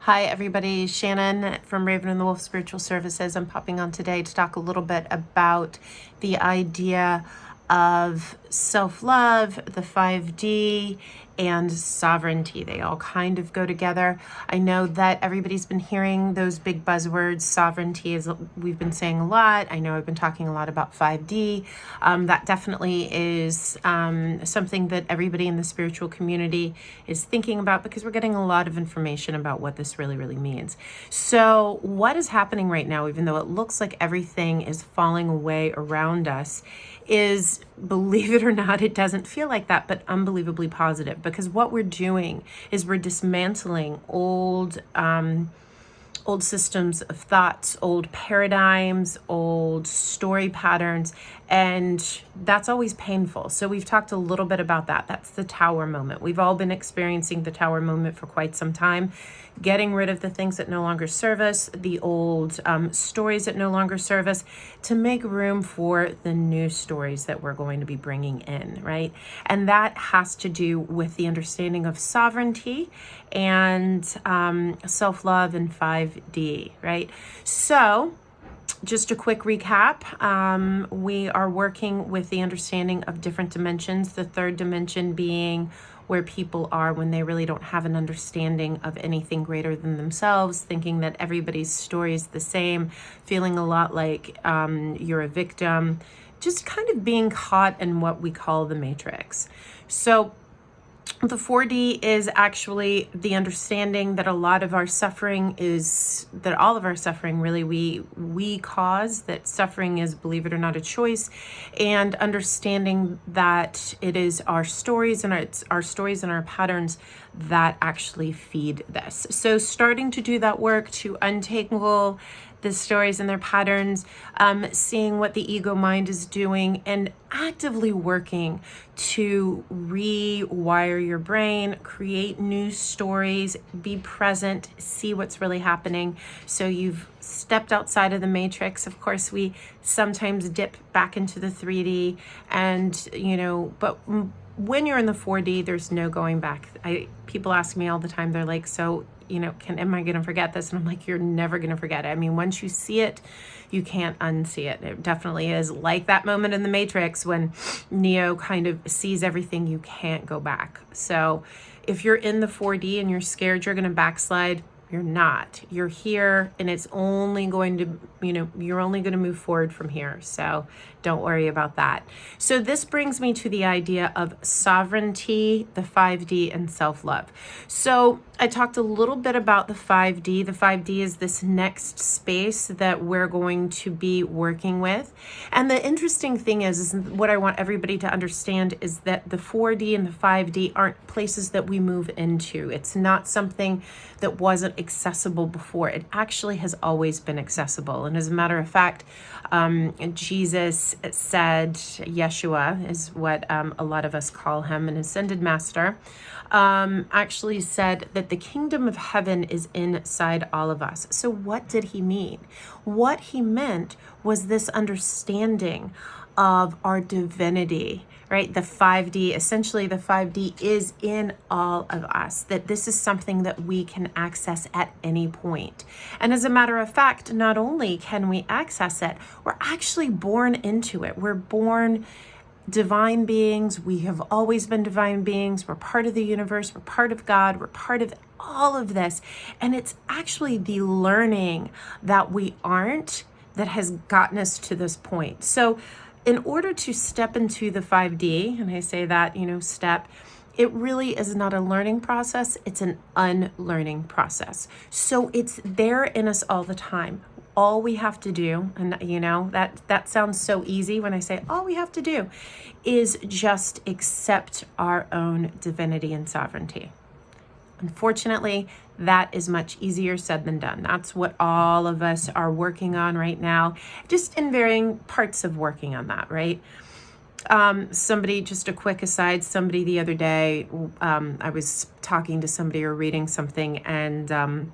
Hi, everybody. Shannon from Raven and the Wolf Spiritual Services. I'm popping on today to talk a little bit about the idea of self-love, the 5D, and sovereignty. They all kind of go together. I know that everybody's been hearing those big buzzwords. Sovereignty is, we've been saying a lot. I know I've been talking a lot about 5D. That definitely is something that everybody in the spiritual community is thinking about because we're getting a lot of information about what this really means. So what is happening right now, even though it looks like everything is falling away around us, is, believe it or not, it doesn't feel like that, but unbelievably positive, because what we're doing is we're dismantling old systems of thoughts, old paradigms, old story patterns, and that's always painful. So we've talked a little bit about that. That's the tower moment. We've all been experiencing the tower moment for quite some time, getting rid of the things that no longer serve us, the old stories that no longer serve us, to make room for the new stories that we're going to be bringing in, right? And that has to do with the understanding of sovereignty and self-love and 5D, right? So just a quick recap. We are working with the understanding of different dimensions, the third dimension being where people are when they really don't have an understanding of anything greater than themselves, thinking that everybody's story is the same, feeling a lot like you're a victim, just kind of being caught in what we call the matrix. So the 4D is actually the understanding that all of our suffering really we cause, that suffering is, believe it or not, a choice, and understanding that it is our stories and our patterns that actually feed this. So starting to do that work to untangle the stories and their patterns, seeing what the ego mind is doing, and actively working to rewire your brain, create new stories, be present, see what's really happening. So you've stepped outside of the matrix. Of course, we sometimes dip back into the 3D, and but when you're in the 4D, there's no going back. People ask me all the time, they're like, so am I going to forget this? And I'm like, you're never going to forget it. I mean, once you see it, you can't unsee it. It definitely is like that moment in the Matrix when Neo kind of sees everything. You can't go back. So if you're in the 4D and you're scared you're going to backslide, you're not. You're here, and it's only going to, you're only going to move forward from here. So don't worry about that. So this brings me to the idea of sovereignty, the 5D, and self-love. So I talked a little bit about the 5D. The 5D is this next space that we're going to be working with. And the interesting thing is what I want everybody to understand is that the 4D and the 5D aren't places that we move into. It's not something that wasn't accessible before. It actually has always been accessible. And as a matter of fact, Jesus said, Yeshua is what a lot of us call him, an ascended master, actually said that the kingdom of heaven is inside all of us. So what did he mean? What he meant was this understanding of our divinity, right? The 5D, essentially the 5D is in all of us, that this is something that we can access at any point. And as a matter of fact, not only can we access it, we're actually born into it. We're born divine beings. We have always been divine beings. We're part of the universe. We're part of God. We're part of all of this. And it's actually the learning that we aren't that has gotten us to this point. So in order to step into the 5D, and I say that, step, it really is not a learning process. It's an unlearning process. So it's there in us all the time. All we have to do, and that sounds so easy when I say all we have to do, is just accept our own divinity and sovereignty. Unfortunately, that is much easier said than done. That's what all of us are working on right now, just in varying parts of working on that, right? Somebody, just a quick aside, somebody the other day, I was talking to somebody or reading something, and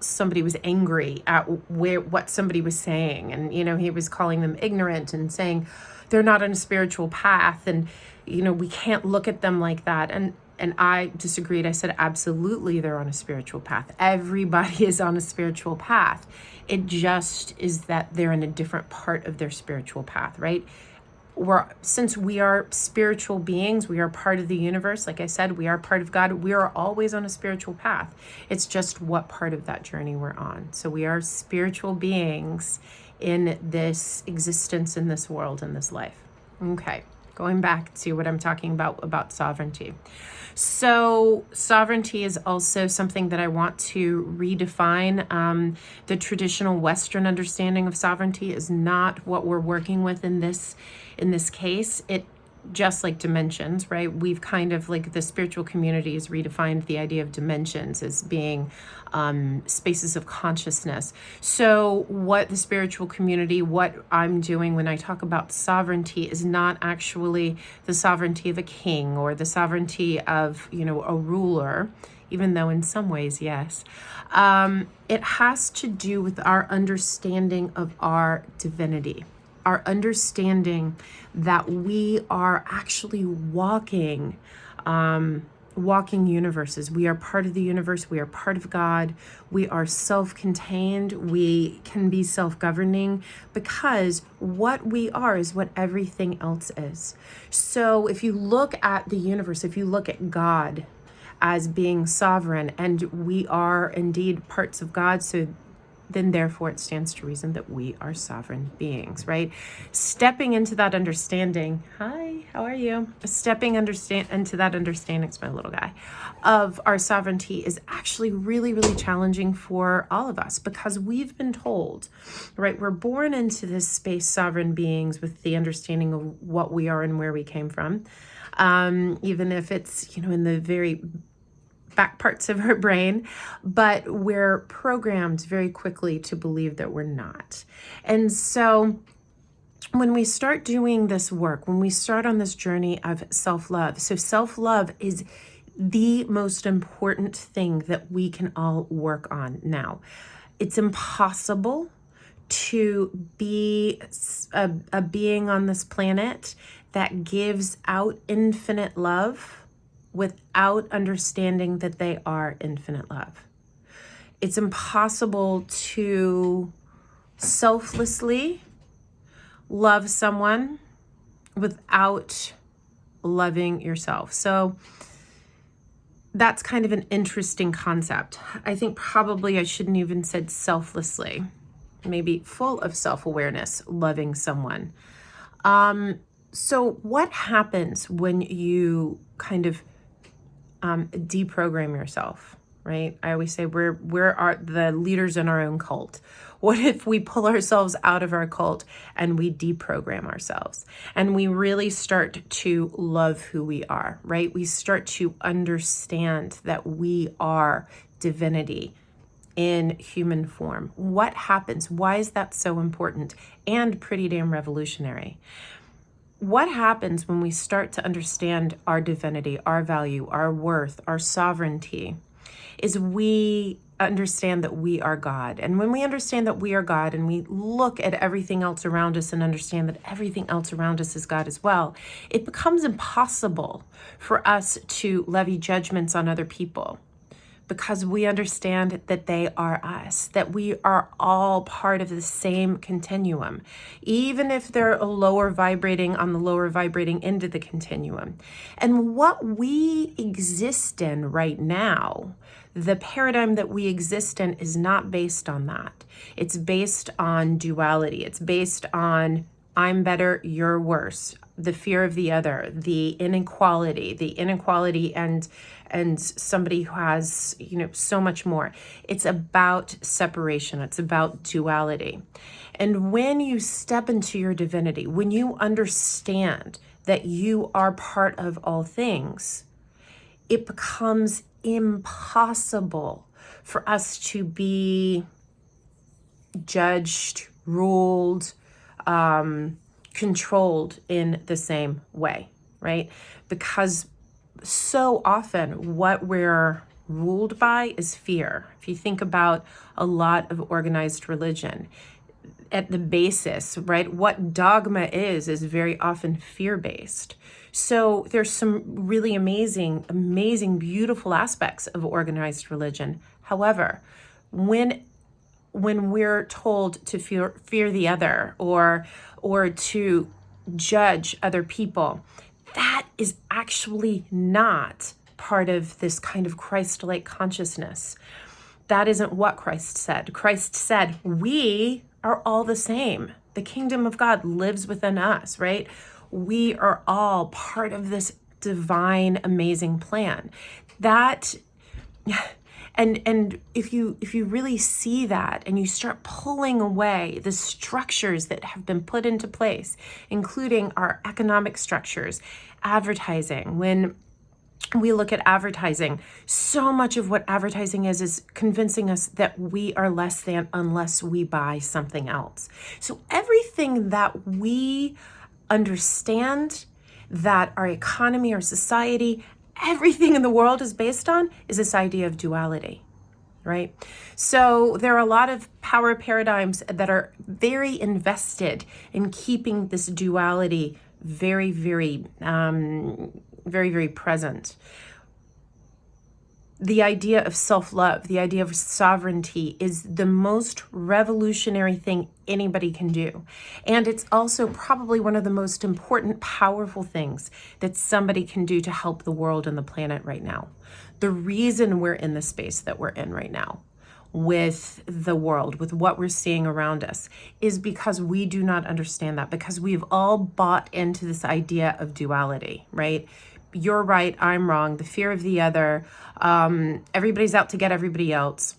somebody was angry at what somebody was saying, and he was calling them ignorant and saying they're not on a spiritual path, and we can't look at them like that. And And I disagreed. I said, absolutely, they're on a spiritual path. Everybody is on a spiritual path. It just is that they're in a different part of their spiritual path, right? Since we are spiritual beings, we are part of the universe. Like I said, we are part of God. We are always on a spiritual path. It's just what part of that journey we're on. So we are spiritual beings in this existence, in this world, in this life. Okay, going back to what I'm talking about sovereignty. So sovereignty is also something that I want to redefine. The traditional Western understanding of sovereignty is not what we're working with in this case. It just like dimensions, right? We've kind of like the spiritual community has redefined the idea of dimensions as being spaces of consciousness. So what the spiritual community, what I'm doing when I talk about sovereignty is not actually the sovereignty of a king or the sovereignty of, a ruler, even though in some ways, yes. It has to do with our understanding of our divinity, our understanding that we are actually walking universes. We are part of the universe. We are part of God. We are self-contained. We can be self-governing because what we are is what everything else is. So if you look at the universe, if you look at God as being sovereign, and we are indeed parts of God, so then therefore it stands to reason that we are sovereign beings, right? Stepping into that understanding, hi, how are you? Stepping into that understanding, it's my little guy, of our sovereignty is actually really, really challenging for all of us because we've been told, right? We're born into this space sovereign beings with the understanding of what we are and where we came from. Even if it's, in the very back parts of our brain, but we're programmed very quickly to believe that we're not. And so when we start doing this work, when we start on this journey of self-love, so self-love is the most important thing that we can all work on now. It's impossible to be a being on this planet that gives out infinite love without understanding that they are infinite love. It's impossible to selflessly love someone without loving yourself. So that's kind of an interesting concept. I think probably I shouldn't even said selflessly, maybe full of self-awareness, loving someone. So what happens when you kind of deprogram yourself, right? I always say we're the leaders in our own cult. What if we pull ourselves out of our cult and we deprogram ourselves and we really start to love who we are, right? We start to understand that we are divinity in human form. What happens? Why is that so important and pretty damn revolutionary? What happens when we start to understand our divinity, our value, our worth, our sovereignty, is we understand that we are God. And when we understand that we are God and we look at everything else around us and understand that everything else around us is God as well, it becomes impossible for us to levy judgments on other people, because we understand that they are us, that we are all part of the same continuum, even if they're lower vibrating on the lower vibrating end of the continuum. And what we exist in right now, the paradigm that we exist in is not based on that. It's based on duality. It's based on I'm better, you're worse, the fear of the other, the inequality and somebody who has, so much more. It's about separation. It's about duality. And when you step into your divinity, when you understand that you are part of all things, it becomes impossible for us to be judged, ruled, controlled in the same way, right? Because so often what we're ruled by is fear. If you think about a lot of organized religion, at the basis, right, what dogma is very often fear-based. So there's some really amazing, beautiful aspects of organized religion. However, when we're told to fear the other, or to judge other people, that is actually not part of this kind of Christ-like consciousness. That isn't what Christ said. Christ said, we are all the same. The kingdom of God lives within us, right? We are all part of this divine, amazing plan. That, and if you really see that, and you start pulling away the structures that have been put into place, including our economic structures, advertising, when we look at advertising, so much of what advertising is convincing us that we are less than unless we buy something else. So everything that we understand, that our economy, our society, everything in the world is based on, is this idea of duality, right? So there are a lot of power paradigms that are very invested in keeping this duality very, very present. The idea of self-love, the idea of sovereignty, is the most revolutionary thing anybody can do. And it's also probably one of the most important, powerful things that somebody can do to help the world and the planet right now. The reason we're in the space that we're in right now with the world, with what we're seeing around us, is because we do not understand that, because we've all bought into this idea of duality, right? You're right, I'm wrong, the fear of the other, everybody's out to get everybody else.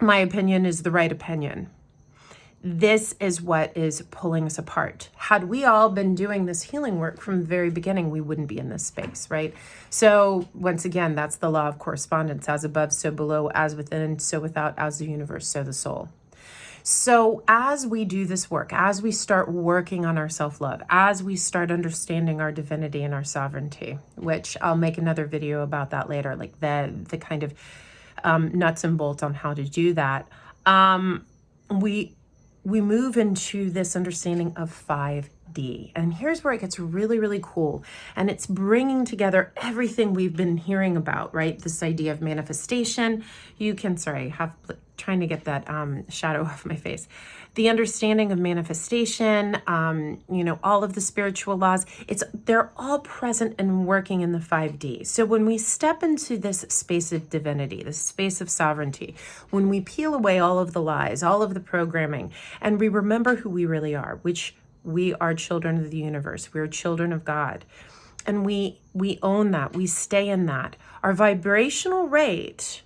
My opinion is the right opinion. This is what is pulling us apart. Had we all been doing this healing work from the very beginning, we wouldn't be in this space, right? So once again, that's the law of correspondence: as above, so below, as within, so without, as the universe, so the soul. So as we do this work, as we start working on our self-love, as we start understanding our divinity and our sovereignty, which I'll make another video about that later, like the kind of nuts and bolts on how to do that, we move into this understanding of 5D. And here's where it gets really, really cool. And it's bringing together everything we've been hearing about, right? This idea of manifestation. You can, trying to get that shadow off my face. The understanding of manifestation, all of the spiritual laws, they're all present and working in the 5D. So when we step into this space of divinity, this space of sovereignty, when we peel away all of the lies, all of the programming, and we remember who we really are, which we are children of the universe, we're children of God, and we own that, we stay in that, our vibrational rate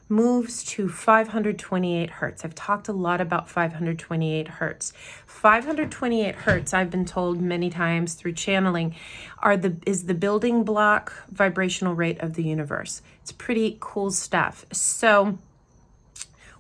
moves to 528 hertz. I've talked a lot about 528 hertz. 528 hertz, I've been told many times through channeling, is the building block vibrational rate of the universe. It's pretty cool stuff. So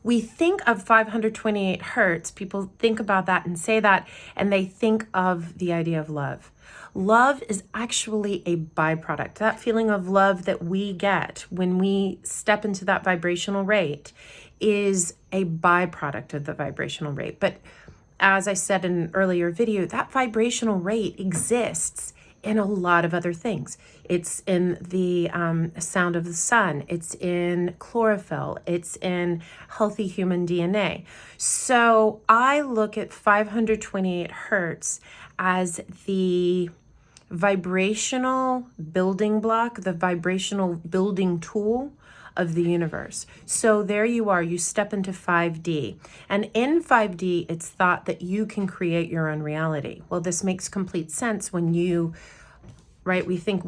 we think of 528 hertz, people think about that and say that, and they think of the idea of love. Love is actually a byproduct. That feeling of love that we get when we step into that vibrational rate is a byproduct of the vibrational rate. But as I said in an earlier video, that vibrational rate exists in a lot of other things. It's in the sound of the sun. It's in chlorophyll. It's in healthy human DNA. So I look at 528 hertz as the vibrational building block, the vibrational building tool of the universe. So there you are, you step into 5D. And in 5D, it's thought that you can create your own reality. Well, this makes complete sense when we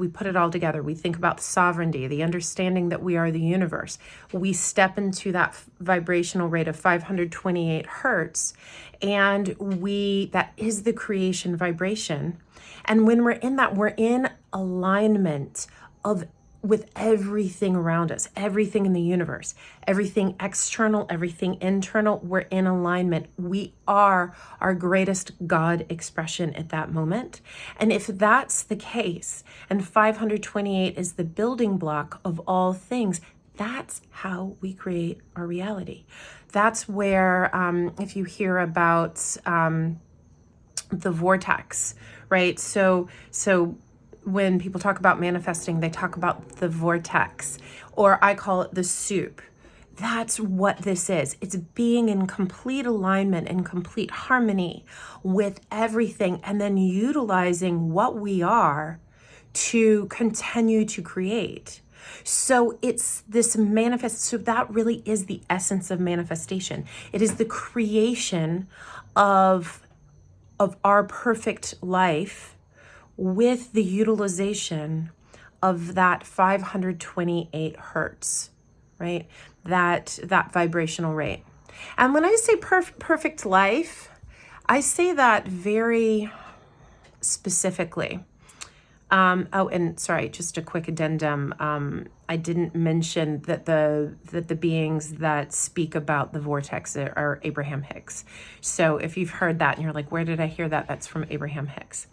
put it all together. We think about sovereignty, the understanding that we are the universe. We step into that vibrational rate of 528 hertz, and that is the creation vibration. And when we're in that, we're in alignment with everything around us, everything in the universe, everything external, everything internal, we're in alignment. We are our greatest God expression at that moment. And if that's the case, and 528 is the building block of all things, that's how we create our reality. That's where, if you hear about the vortex, right? So when people talk about manifesting, they talk about the vortex, or I call it the soup. That's what this is. It's being in complete alignment and complete harmony with everything, and then utilizing what we are to continue to create. So it's this manifest. So that really is the essence of manifestation. It is the creation of our perfect life with the utilization of that 528 hertz, right? That vibrational rate. And when I say perfect life, I say that very specifically. Oh, and sorry, just a quick addendum. I didn't mention that the beings that speak about the vortex are Abraham Hicks. So if you've heard that and you're like, where did I hear that? That's from Abraham Hicks.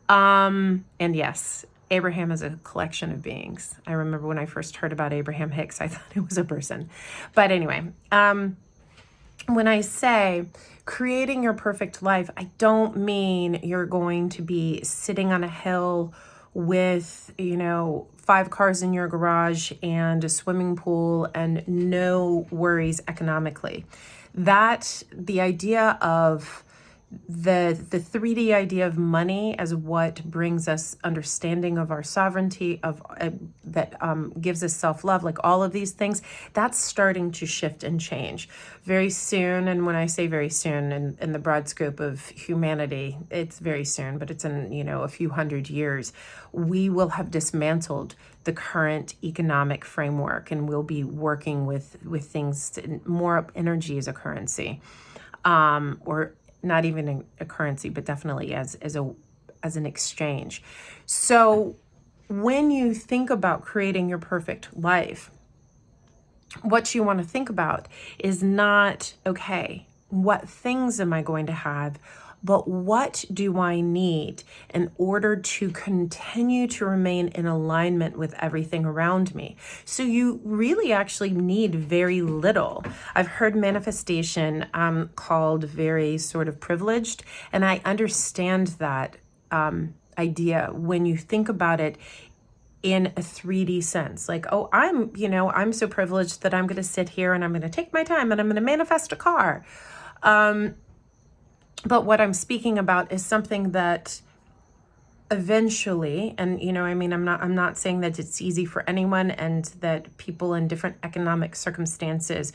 And yes, Abraham is a collection of beings. I remember when I first heard about Abraham Hicks, I thought it was a person. But anyway, when I say creating your perfect life, I don't mean you're going to be sitting on a hill with, 5 cars in your garage and a swimming pool and no worries economically. The idea of the 3D idea of money as what brings us understanding of our sovereignty, of that gives us self-love, like all of these things, that's starting to shift and change very soon. And when I say very soon, in the broad scope of humanity, it's very soon, but it's in a few hundred years, we will have dismantled the current economic framework, and we'll be working with things more energy as a currency, or not even a currency, but definitely as an exchange. So when you think about creating your perfect life, what you want to think about is not, okay, what things am I going to have, but what do I need in order to continue to remain in alignment with everything around me? So you really actually need very little. I've heard manifestation called very sort of privileged, and I understand that idea when you think about it in a 3D sense. Like, oh, I'm so privileged that I'm going to sit here and I'm going to take my time and I'm going to manifest a car. But what I'm speaking about is something that eventually, and I'm not saying that it's easy for anyone and that people in different economic circumstances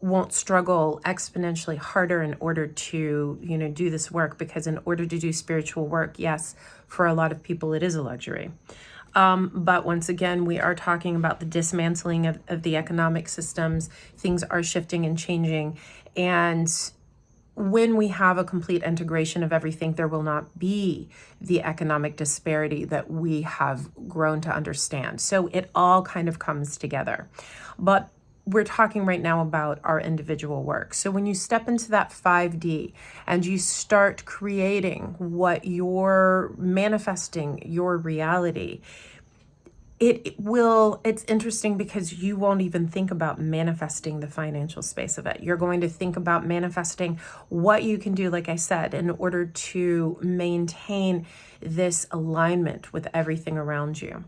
won't struggle exponentially harder in order to, do this work, because in order to do spiritual work, yes, for a lot of people, it is a luxury. But once again, we are talking about the dismantling of the economic systems. Things are shifting and changing. And when we have a complete integration of everything, there will not be the economic disparity that we have grown to understand. So it all kind of comes together. But we're talking right now about our individual work. So when you step into that 5D and you start creating what you're manifesting, your reality, it's interesting because you won't even think about manifesting the financial space of it. You're going to think about manifesting what you can do, like I said, in order to maintain this alignment with everything around you.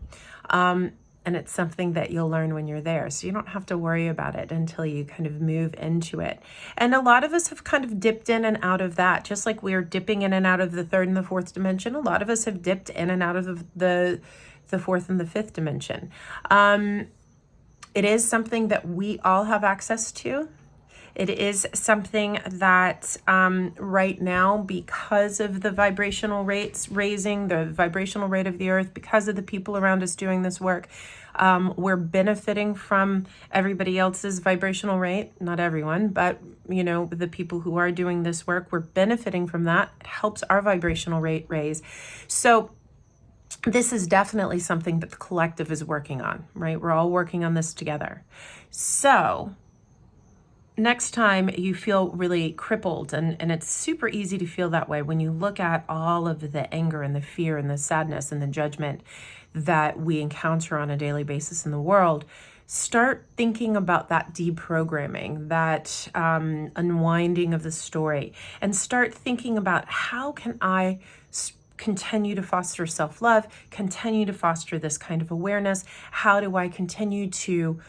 And it's something that you'll learn when you're there. So you don't have to worry about it until you kind of move into it. And a lot of us have kind of dipped in and out of that. Just like we're dipping in and out of the 3rd and the 4th dimension, a lot of us have dipped in and out of the 4th and the 5th dimension. It is something that we all have access to. It is something that right now, because of the vibrational rates raising, the vibrational rate of the earth, because of the people around us doing this work, we're benefiting from everybody else's vibrational rate. Not everyone, but the people who are doing this work, we're benefiting from that. It helps our vibrational rate raise. So this is definitely something that the collective is working on, right? We're all working on this together. So next time you feel really crippled, and it's super easy to feel that way when you look at all of the anger and the fear and the sadness and the judgment that we encounter on a daily basis in the world, start thinking about that deprogramming, that unwinding of the story, and start thinking about how can I continue to foster self-love, continue to foster this kind of awareness? How do I continue to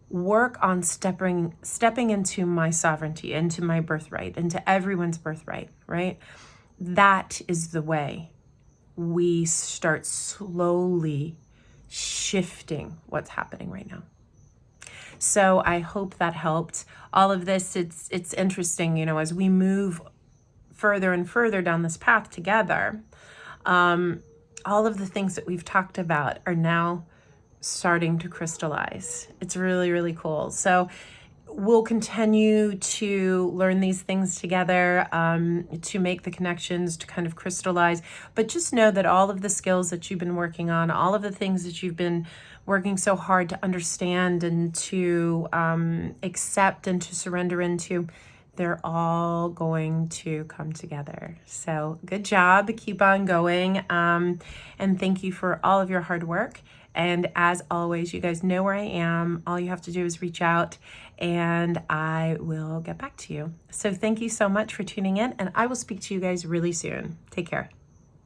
work on stepping into my sovereignty, into my birthright, into everyone's birthright, right? That is the way we start slowly shifting what's happening right now. So I hope that helped. All of this, it's interesting, you know, as we move further and further down this path together, all of the things that we've talked about are now starting to crystallize. It's really, really cool. So we'll continue to learn these things together, to make the connections, to kind of crystallize. But just know that all of the skills that you've been working on, all of the things that you've been working so hard to understand and to accept and to surrender into, they're all going to come together. So good job. Keep on going. And thank you for all of your hard work. And as always, you guys know where I am. All you have to do is reach out and I will get back to you. So thank you so much for tuning in, and I will speak to you guys really soon. Take care.